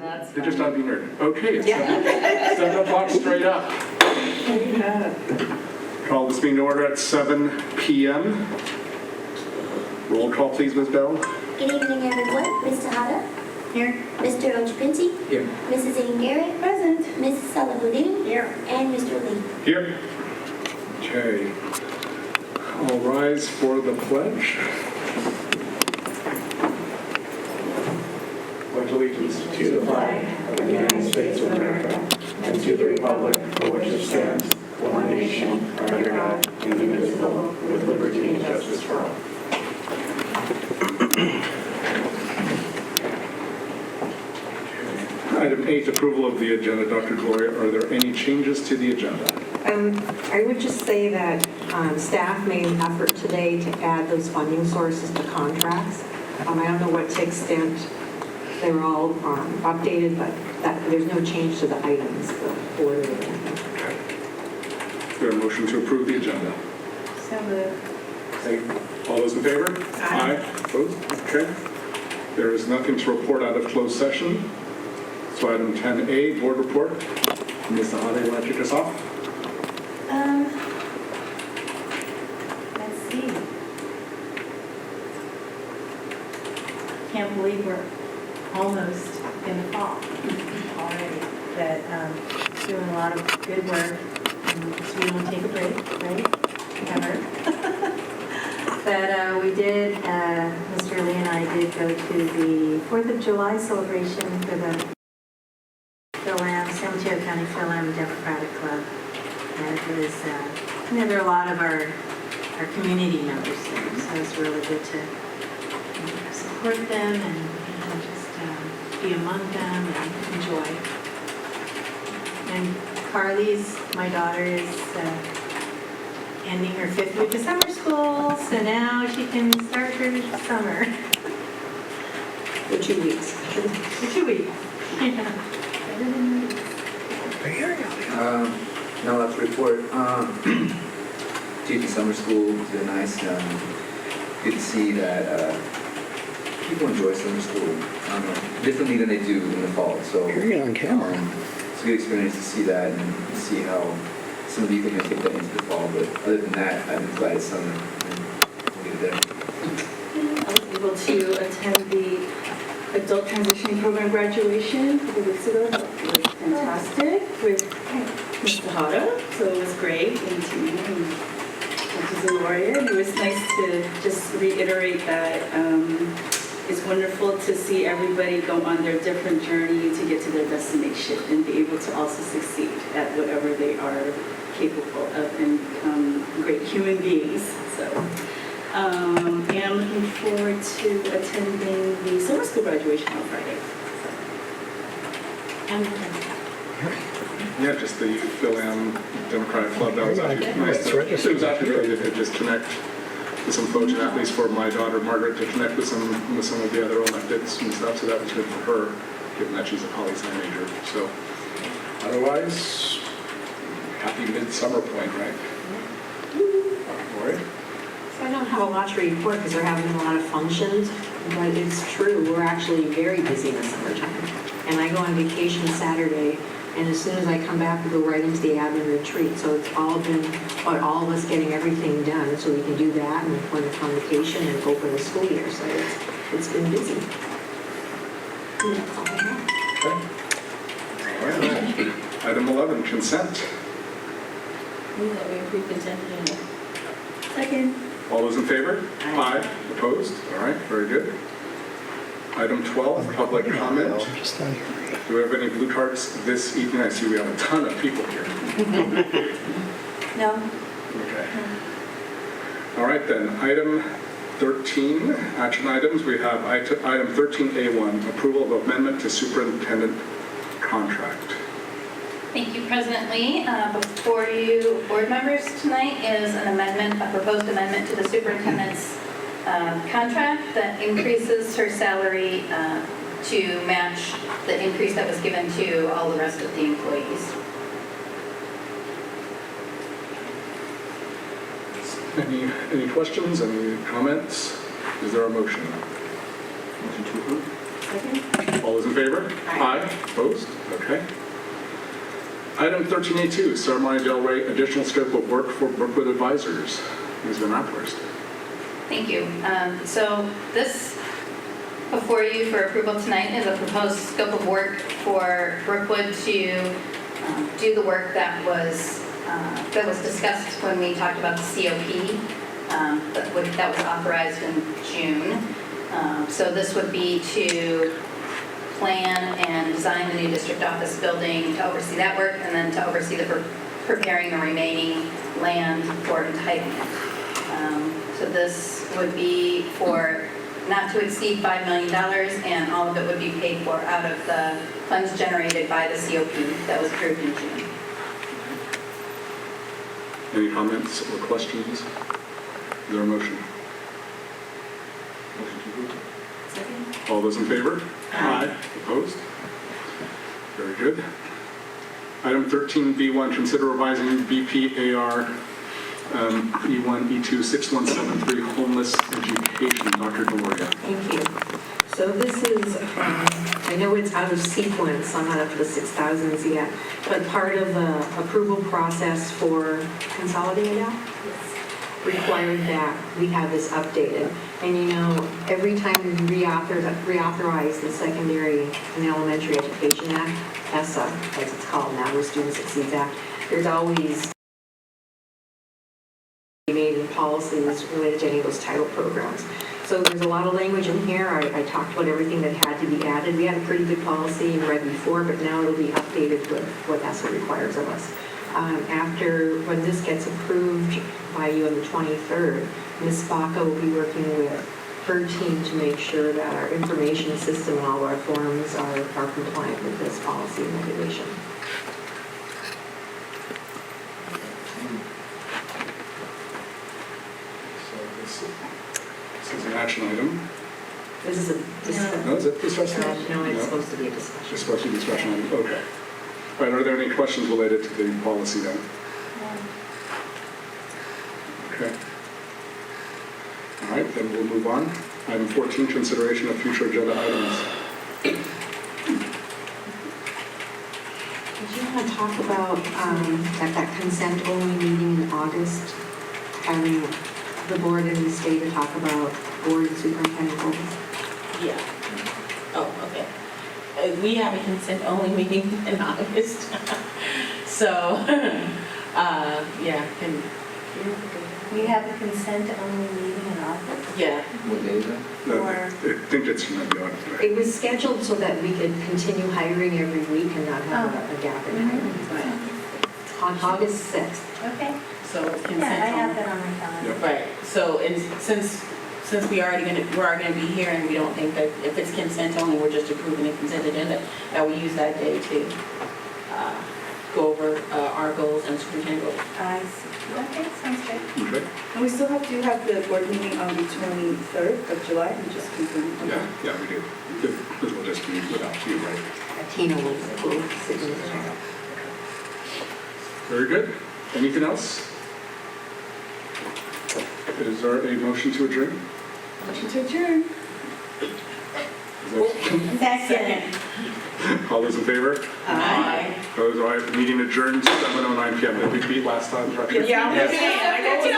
That's They just ought to be nerd. Okay, it's 7 o'clock straight up. Call this meeting to order at 7 p.m. Roll call, please, Ms. Bell. Good evening, everyone. Ms. Tejada? Here. Mr. Ojapinti? Here. Mrs. Ian Garrett? Present. Mrs. Salahuddin? Here. And Mr. Lee. Here. Okay. All rise for the pledge. Pledge allegiance to the flag of the United States of America and to the republic for which it stands, one nation, under God, indivisible, with liberty and justice for all. Item 8, approval of the agenda. Dr. Gloria, are there any changes to the agenda? I would just say that staff made an effort today to add those funding sources to contracts. I don't know what to extent they were all updated, but there's no change to the items, the order of them. Okay. Is there a motion to approve the agenda? So moved. All those in favor? Aye. Opposed? Okay. There is nothing to report out of closed session. So item 10A, board report. Ms. Tejada, you want to kick us off? Let's see. Can't believe we're almost in the fall already. That doing a lot of good work. So we don't take a break, right? Ever. But we did, Mr. Lee and I did go to the 4th of July celebration for the San Mateo County Philam Democratic Club. And it was, there are a lot of our community members there, so it's really good to support them and just be among them and enjoy. And Carly's, my daughter, is ending her 5th week of summer school, so now she can start her summer. For 2 weeks. For 2 weeks. Yeah. No, let's report. Teaching summer school has been nice. Good to see that people enjoy summer school differently than they do in the fall. So You're on camera. It's a good experience to see that and see how some of you can take that into the fall. But other than that, I'm glad it's summer. We'll get it there. I was able to attend the adult transitioning program graduation a couple weeks ago. It was fantastic with Ms. Tejada, so it was great. And to you and Dr. Zaloria, it was nice to just reiterate that it's wonderful to see everybody go on their different journey to get to their destination and be able to also succeed at whatever they are capable of and become great human beings. So. And I'm looking forward to attending the summer school graduation on Friday. Yeah, just the Philam Democratic Club. That was actually nice. It was actually really good to just connect with some folks, and at least for my daughter Margaret to connect with some of the other electives and stuff. So that was good for her, given that she's a poli-sci major. So otherwise, happy midsummer point, right? Lori? I don't have a lot to report because we're having a lot of functions, but it's true, we're actually very busy in the summertime. And I go on vacation Saturday, and as soon as I come back, we go right into the admin retreat. So it's all been about all of us getting everything done so we can do that and when it's on vacation and open the school year. So it's been busy. And that's all I have. Okay. All right. Item 11, consent. Move that we approve consent agenda. Second. All those in favor? Aye. Opposed? All right, very good. Item 12, public comment. Do we have any blue cards this evening? I see we have a ton of people here. No. Okay. All right then, item 13, action items. We have item 13A1, approval of amendment to superintendent contract. Thank you, President Lee. Before you, board members, tonight is an amendment, a proposed amendment to the superintendent's contract that increases her salary to match the increase that was given to all the rest of the employees. Any questions, any comments? Is there a motion? Motion to approve? All those in favor? Aye. Opposed? Okay. Item 13A2, Serramonte Del Rey, additional scope of work for Brookwood Advisors. Ms. Van Appelhurst. Thank you. So this before you for approval tonight is a proposed scope of work for Brookwood to do the work that was discussed when we talked about the COP that was authorized in June. So this would be to plan and design the new district office building, to oversee that work, and then to oversee the preparing the remaining land for entitlement. So this would be for not to exceed $5 million, and all of it would be paid for out of the funds generated by the COP that was approved in June. Any comments or questions? Is there a motion? Motion to approve. Second. All those in favor? Aye. Opposed? Very good. Item 13B1, consider revising BPAR E1, E2, 6173, homeless education. Dr. Gloria. Thank you. So this is, I know it's out of sequence, I'm not up to the 6,000s yet, but part of the approval process for Consolidated Act required that we have this updated. And you know, every time we reauthorize the Secondary and Elementary Education Act, ESSA, as it's called now, or Student Succeeds Act, there's always made in policies related to any of those title programs. So there's a lot of language in here. I talked about everything that had to be added. We had a pretty good policy and read before, but now it'll be updated with what ESSA requires of us. When this gets approved by you on the 23rd, Ms. Baca will be working with her team to make sure that our information system and all of our forms are compliant with this policy and regulation. So this is an action item. This is a discussion. No, is it discussion? No, it's supposed to be a discussion. It's supposed to be discussion item. Okay. All right, are there any questions related to the policy then? Okay. All right, then we'll move on. Item 14, consideration of future agenda items. Did you want to talk about at that consent-only meeting in August, having the board and the state to talk about board and superintendent goals? Yeah. Oh, okay. We have a consent-only meeting in August. So, yeah, We have a consent-only meeting in August? yeah. What day is that? No, Or- I think it's going to be on. It was scheduled so that we could continue hiring every week and not have a gap in hiring. On August 6th. Okay. So consent. Yeah, I have only. that on my calendar. Right, so, and since we're already gonna be here and we don't think that if it's consent only, we're just approving the consent agenda, that we use that day to go over our goals and superintendent goals. I see. Okay, sounds good. Okay. And we still have to have the board meeting on the 23rd of July, and just confirm. Yeah, we do. This will just be without you, right? Tina will sit in the chair. Very good. Anything else? Is there a motion to adjourn? Motion to adjourn. Is that- Second. All those in favor? Aye. Those are meeting adjourned 7:09 PM. Did we beat last time? Correct? Yeah, I'm just saying, I go with